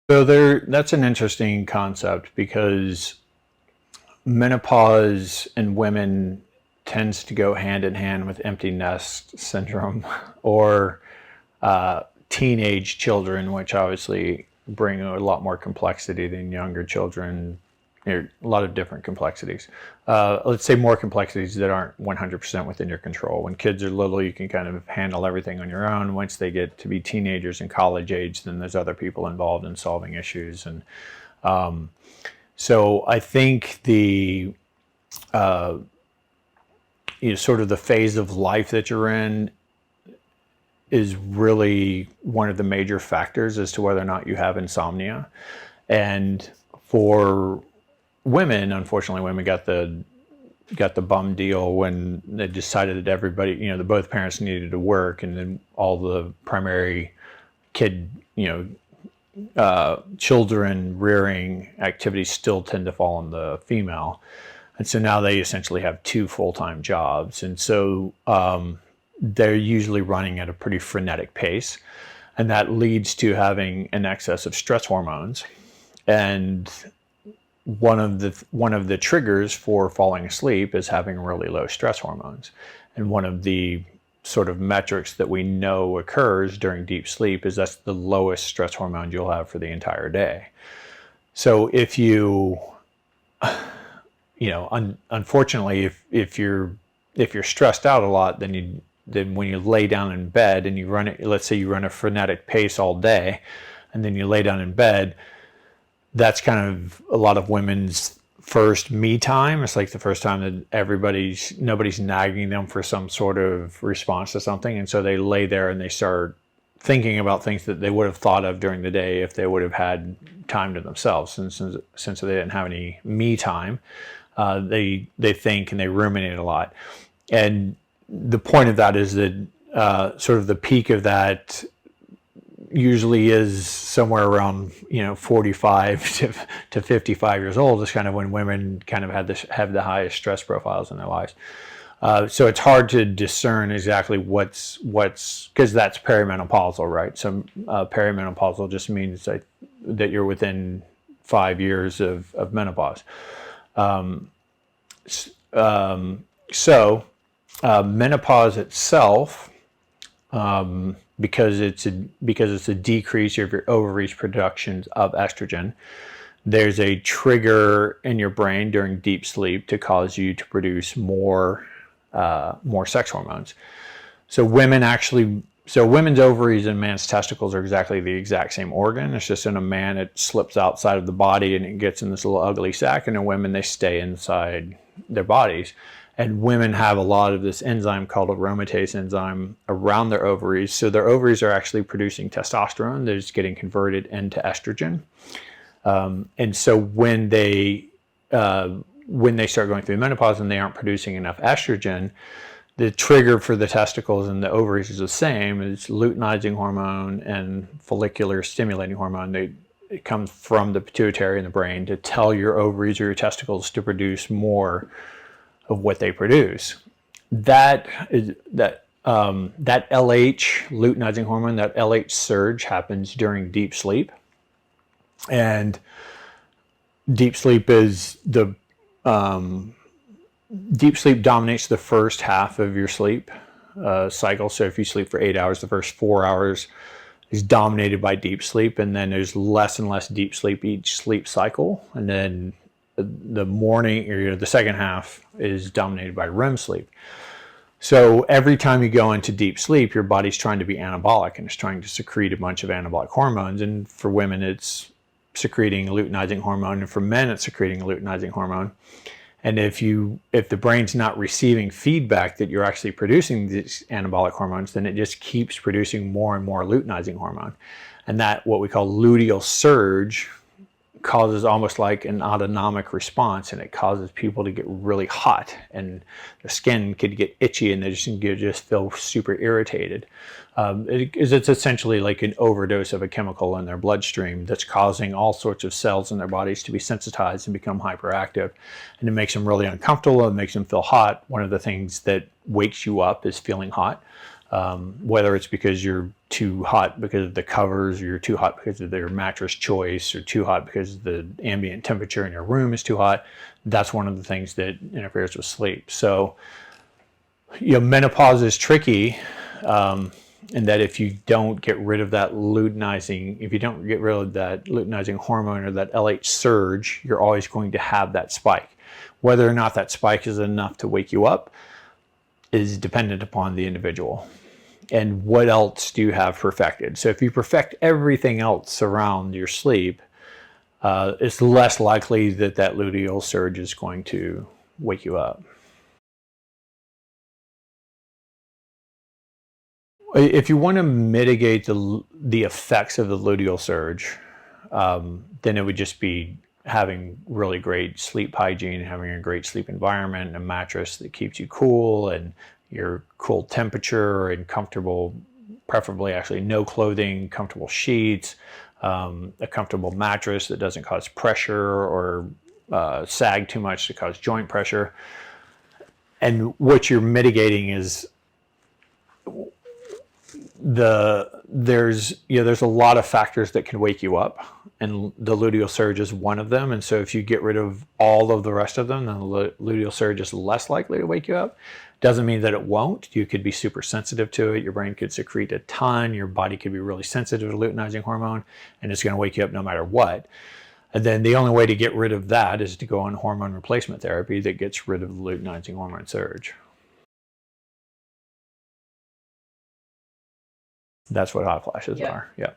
So that's an interesting concept because menopause in women tends to go hand in hand with empty nest syndrome or teenage children, which obviously bring a lot more complexity than younger children. There are a lot of different complexities. Let's say more complexities that aren't 100% within your control. When kids are little, you can kind of handle everything on your own. Once they get to be teenagers and college age, then there's other people involved in solving issues. And so I think uh, sort of the phase of life that you're in is really one of the major factors as to whether or not you have insomnia. And for women, unfortunately, women got the bum deal when they decided that everybody, that both parents needed to work, and then all the primary kid, children rearing activities still tend to fall on the female. And so now they essentially have two full-time jobs. And so they're usually running at a pretty frenetic pace. And that leads to having an excess of stress hormones. And one of the triggers for falling asleep is having really low stress hormones. And one of the sort of metrics that we know occurs during deep sleep is that's the lowest stress hormone you'll have for the entire day. So if unfortunately, if you're stressed out a lot, then when you lay down in bed and let's say you run a frenetic pace all day, and then you lay down in bed, that's kind of a lot of women's first me time. It's like the first time that nobody's nagging them for some sort of response to something. And so they lay there and they start thinking about things that they would have thought of during the day if they would have had time to themselves. And since they didn't have any me time, they think and they ruminate a lot. And the point of that is that sort of the peak of that usually is somewhere around 45 to 55 years old. Is kind of when women kind of have the highest stress profiles in their lives. So it's hard to discern exactly what's because that's perimenopausal, right? So perimenopausal just means that you're within 5 years of menopause. Menopause itself, because it's a decrease of your ovaries' productions of estrogen, there's a trigger in your brain during deep sleep to cause you to produce more sex hormones. So women's ovaries and man's testicles are exactly the exact same organ. It's just in a man it slips outside of the body and it gets in this little ugly sac, and in women they stay inside their bodies. And women have a lot of this enzyme called aromatase enzyme around their ovaries. So their ovaries are actually producing testosterone. They're just getting converted into estrogen. And so when they start going through menopause and they aren't producing enough estrogen, the trigger for the testicles and the ovaries is the same. It's luteinizing hormone and follicular stimulating hormone. It comes from the pituitary in the brain to tell your ovaries or your testicles to produce more of what they produce. That LH, luteinizing hormone, that LH surge happens during deep sleep. And deep sleep deep sleep dominates the first half of your sleep cycle. So if you sleep for 8 hours, the first 4 hours is dominated by deep sleep, and then there's less and less deep sleep each sleep cycle, and then the morning or the second half is dominated by REM sleep. So every time you go into deep sleep, your body's trying to be anabolic and it's trying to secrete a bunch of anabolic hormones. And for women, it's secreting a luteinizing hormone, and for men, it's secreting a luteinizing hormone. And if the brain's not receiving feedback that you're actually producing these anabolic hormones, then it just keeps producing more and more luteinizing hormone. And that, what we call luteal surge, causes almost like an autonomic response, and it causes people to get really hot, and their skin could get itchy, and they just feel super irritated. It's essentially like an overdose of a chemical in their bloodstream that's causing all sorts of cells in their bodies to be sensitized and become hyperactive, and it makes them really uncomfortable. It makes them feel hot. One of the things that wakes you up is feeling hot. Whether it's because you're too hot because of the covers, or you're too hot because of their mattress choice, or too hot because the ambient temperature in your room is too hot, that's one of the things that interferes with sleep. So, menopause is tricky, in that if you don't get rid of that luteinizing, if you don't get rid of that luteinizing hormone or that LH surge, you're always going to have that spike. Whether or not that spike is enough to wake you up is dependent upon the individual and what else do you have perfected. So if you perfect everything else around your sleep, it's less likely that that luteal surge is going to wake you up. If you want to mitigate the effects of the luteal surge, then it would just be having really great sleep hygiene, having a great sleep environment, and a mattress that keeps you cool and your cool temperature and comfortable, preferably actually no clothing, comfortable sheets, a comfortable mattress that doesn't cause pressure or sag too much to cause joint pressure. And what you're mitigating is there's a lot of factors that can wake you up, and the luteal surge is one of them. And so if you get rid of all of the rest of them, then the luteal surge is less likely to wake you up. Doesn't mean that it won't. You could be super sensitive to it. Your brain could secrete a ton. Your body could be really sensitive to luteinizing hormone, and it's going to wake you up no matter what. And then the only way to get rid of that is to go on hormone replacement therapy that gets rid of the luteinizing hormone surge. That's what hot flashes are. Yeah.